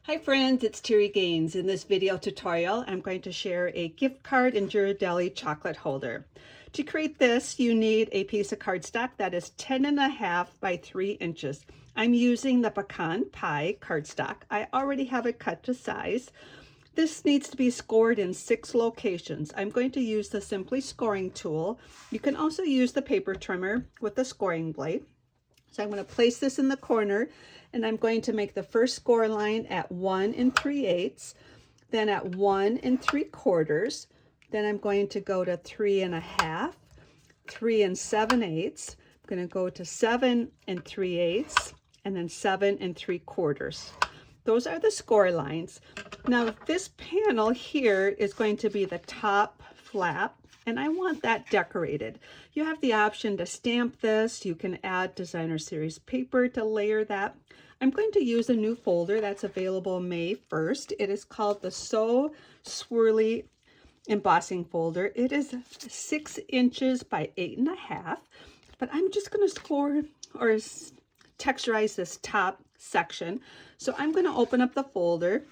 Hi friends, it's Terry Gaines. In this video tutorial, I'm going to share a gift card and Ghirardelli chocolate holder. To create this, you need a piece of cardstock that is 10.5 by 3 inches. I'm using the pecan pie cardstock. I already have it cut to size. This needs to be scored in 6 locations. I'm going to use the Simply Scoring tool. You can also use the paper trimmer with the scoring blade. So I'm going to place this in the corner, and I'm going to make the first score line at 1 3/8, then at 1 3/4, then I'm going to go to 3 1/2, 3 7/8. I'm going to go to 7 3/8, and then 7 3/4. Those are the score lines. Now this panel here is going to be the top flap, and I want that decorated. You have the option to stamp this. You can add designer series paper to layer that. I'm going to use a new folder that's available May 1st. It is called the So Swirly Embossing Folder. It is 6 inches by 8.5, but I'm just going to score or texturize this top section. So I'm going to open up the folder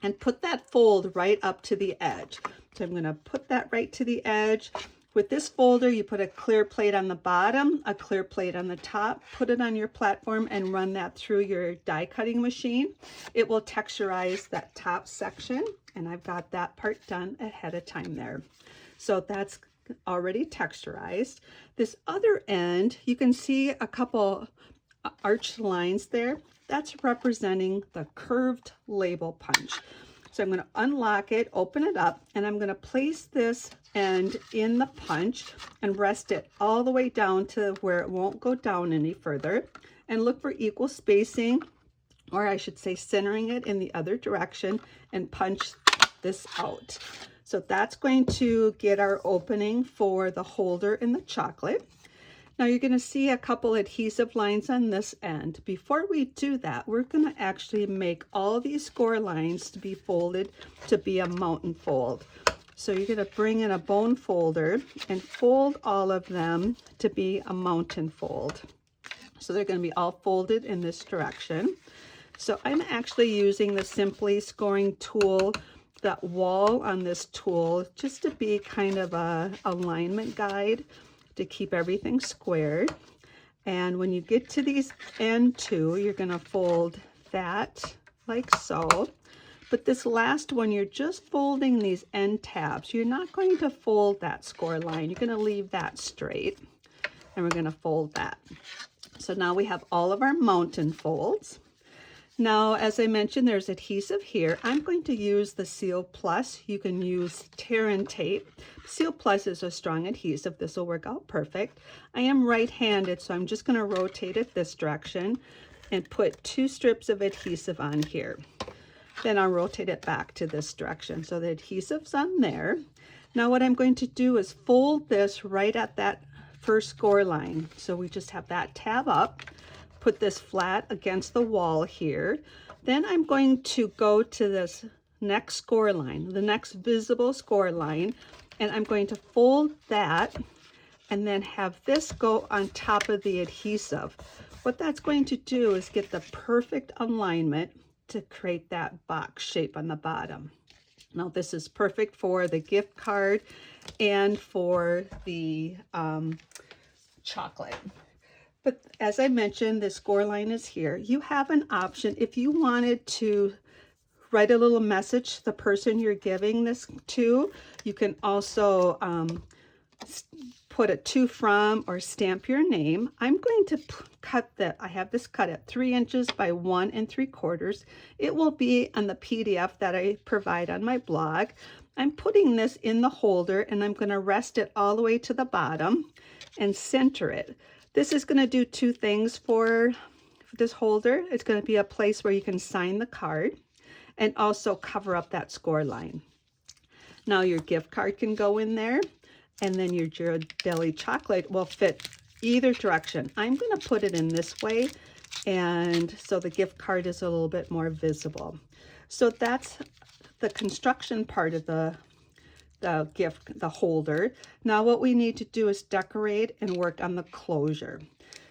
and put that fold right up to the edge. So I'm going to put that right to the edge. With this folder, you put a clear plate on the bottom, a clear plate on the top, put it on your platform and run that through your die cutting machine. It will texturize that top section, and I've got that part done ahead of time there. So that's already texturized. This other end, you can see a couple arched lines there. That's representing the curved label punch. So I'm going to unlock it, open it up, and I'm going to place this end in the punch and rest it all the way down to where it won't go down any further. And look for equal spacing, or I should say centering it in the other direction, and punch this out. So that's going to get our opening for the holder and the chocolate. Now you're going to see a couple adhesive lines on this end. Before we do that, we're going to actually make all these score lines to be folded to be a mountain fold. So you're going to bring in a bone folder and fold all of them to be a mountain fold. So they're going to be all folded in this direction. So I'm actually using the Simply Scoring tool, that wall on this tool, just to be kind of a alignment guide to keep everything squared. And when you get to these end two, you're going to fold that like so. But this last one, you're just folding these end tabs. You're not going to fold that score line. You're going to leave that straight, and we're going to fold that. So now we have all of our mountain folds. Now, as I mentioned, there's adhesive here. I'm going to use the Seal Plus. You can use tear and tape. Seal Plus is a strong adhesive. This will work out perfect. I am right-handed, so I'm just going to rotate it this direction and put 2 strips of adhesive on here. Then I'll rotate it back to this direction. So the adhesive's on there. Now what I'm going to do is fold this right at that first score line. So we just have that tab up. Put this flat against the wall here. Then I'm going to go to this next score line, the next visible score line, and I'm going to fold that and then have this go on top of the adhesive. What that's going to do is get the perfect alignment to create that box shape on the bottom. Now this is perfect for the gift card and for the chocolate. But as I mentioned, the score line is here. You have an option if you wanted to write a little message to the person you're giving this to. You can also put a to from or stamp your name. I'm going to cut that. I have this cut at 3 inches by 1 3/4. It will be on the PDF that I provide on my blog. I'm putting this in the holder, and I'm going to rest it all the way to the bottom and center it. This is going to do 2 things for this holder. It's going to be a place where you can sign the card and also cover up that score line. Now your gift card can go in there, and then your Ghirardelli chocolate will fit either direction. I'm going to put it in this way, and so the gift card is a little bit more visible. So that's the construction part of the holder. Now what we need to do is decorate and work on the closure.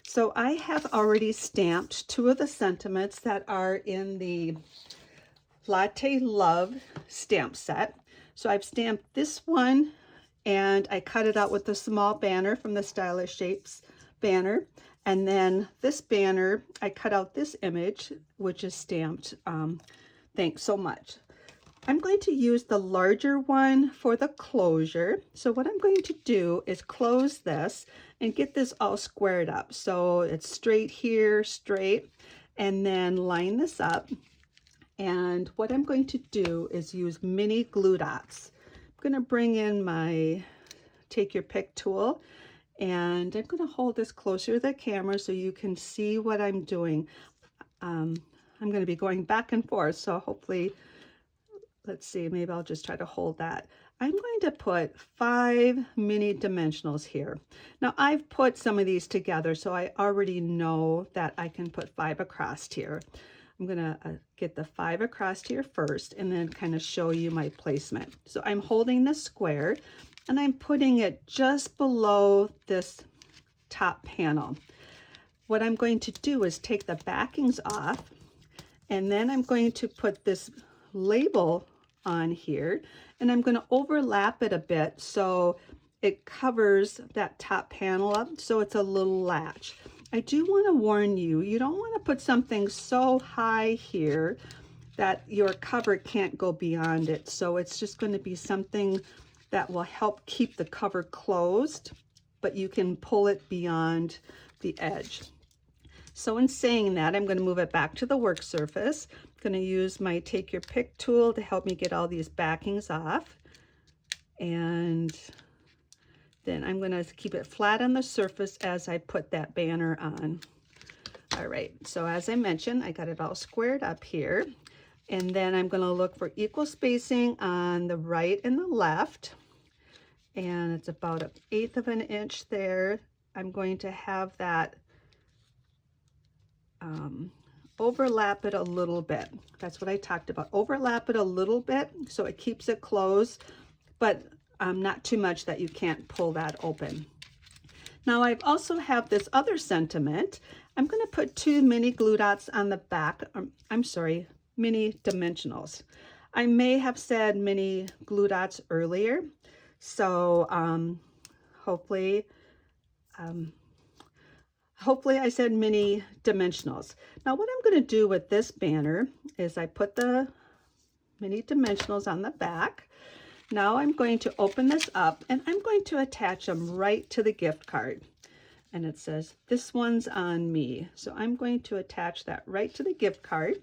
So I have already stamped 2 of the sentiments that are in the Latte Love stamp set. So I've stamped this one and I cut it out with the small banner from the Stylish Shapes banner. And then this banner, I cut out this image, which is stamped, thanks so much. I'm going to use the larger one for the closure. So what I'm going to do is close this and get this all squared up. So it's straight here, straight, and then line this up. And what I'm going to do is use mini glue dots. I'm going to bring in my Take Your Pick tool, and I'm going to hold this closer to the camera so you can see what I'm doing. I'm going to be going back and forth, so hopefully, let's see, maybe I'll just try to hold that. I'm going to put 5 mini dimensionals here. Now I've put some of these together, so I already know that I can put 5 across here. I'm gonna get the 5 across here first and then kind of show you my placement. So I'm holding this square and I'm putting it just below this top panel. What I'm going to do is take the backings off, and then I'm going to put this label on here, and I'm going to overlap it a bit so it covers that top panel up, so it's a little latch. I do want to warn you, you don't want to put something so high here that your cover can't go beyond it. So it's just going to be something that will help keep the cover closed, but you can pull it beyond the edge. So in saying that, I'm going to move it back to the work surface. I'm going to use my Take Your Pick tool to help me get all these backings off. And then I'm going to keep it flat on the surface as I put that banner on. All right, so as I mentioned, I got it all squared up here. And then I'm going to look for equal spacing on the right and the left. And it's about 1/8 of an inch there. I'm going to have that overlap it a little bit. That's what I talked about. Overlap it a little bit so it keeps it closed, but not too much that you can't pull that open. Now I also have this other sentiment. I'm going to put 2 mini glue dots on the back. I'm sorry, mini dimensionals. I may have said mini glue dots earlier, so hopefully I said mini dimensionals. Now what I'm going to do with this banner is I put the mini dimensionals on the back. Now I'm going to open this up and I'm going to attach them right to the gift card. And it says, "This one's on me." So I'm going to attach that right to the gift card,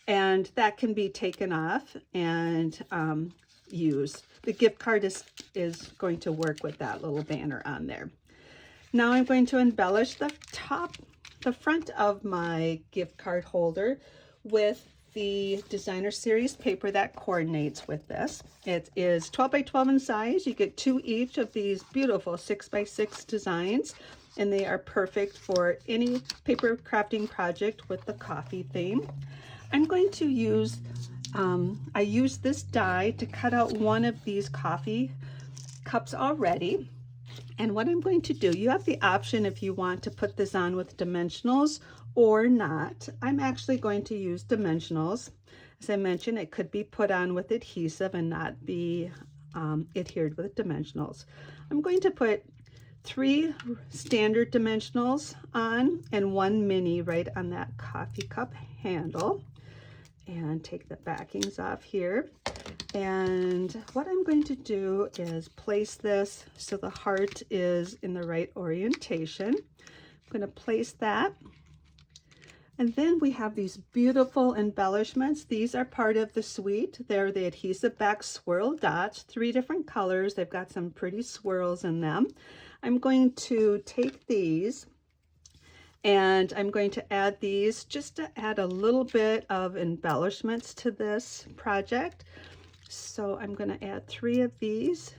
and that can be taken off and used. The gift card is going to work with that little banner on there. Now I'm going to embellish the front of my gift card holder with the Designer Series paper that coordinates with this. It is 12 by 12 in size. You get 2 each of these beautiful 6 by 6 designs, and they are perfect for any paper crafting project with the coffee theme. I'm going to use, I used this die to cut out one of these coffee cups already. And what I'm going to do, you have the option if you want to put this on with dimensionals or not. I'm actually going to use dimensionals. As I mentioned, it could be put on with adhesive and not be adhered with dimensionals. I'm going to put 3 standard dimensionals on and 1 mini right on that coffee cup handle. And take the backings off here. And what I'm going to do is place this so the heart is in the right orientation. I'm going to place that. And then we have these beautiful embellishments. These are part of the suite. They're the adhesive back swirl dots, 3 different colors. They've got some pretty swirls in them. I'm going to take these and I'm going to add these just to add a little bit of embellishments to this project. So I'm going to add 3 of these,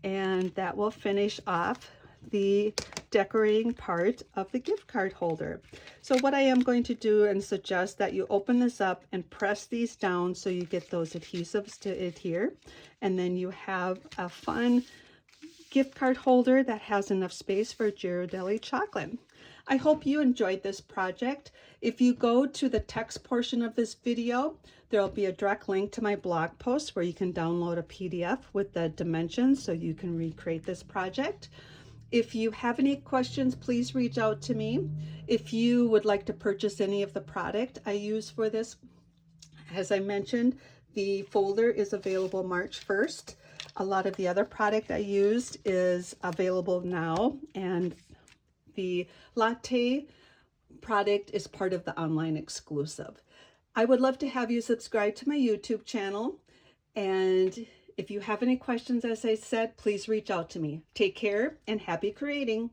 and that will finish off the decorating part of the gift card holder. So what I am going to do and suggest that you open this up and press these down so you get those adhesives to adhere, and then you have a fun gift card holder that has enough space for Ghirardelli chocolate. I hope you enjoyed this project. If you go to the text portion of this video, there will be a direct link to my blog post where you can download a PDF with the dimensions so you can recreate this project. If you have any questions, please reach out to me. If you would like to purchase any of the product I use for this, as I mentioned, the folder is available March 1st. A lot of the other product I used is available now, and the Latte product is part of the online exclusive. I would love to have you subscribe to my YouTube channel, and if you have any questions, as I said, please reach out to me. Take care and happy creating.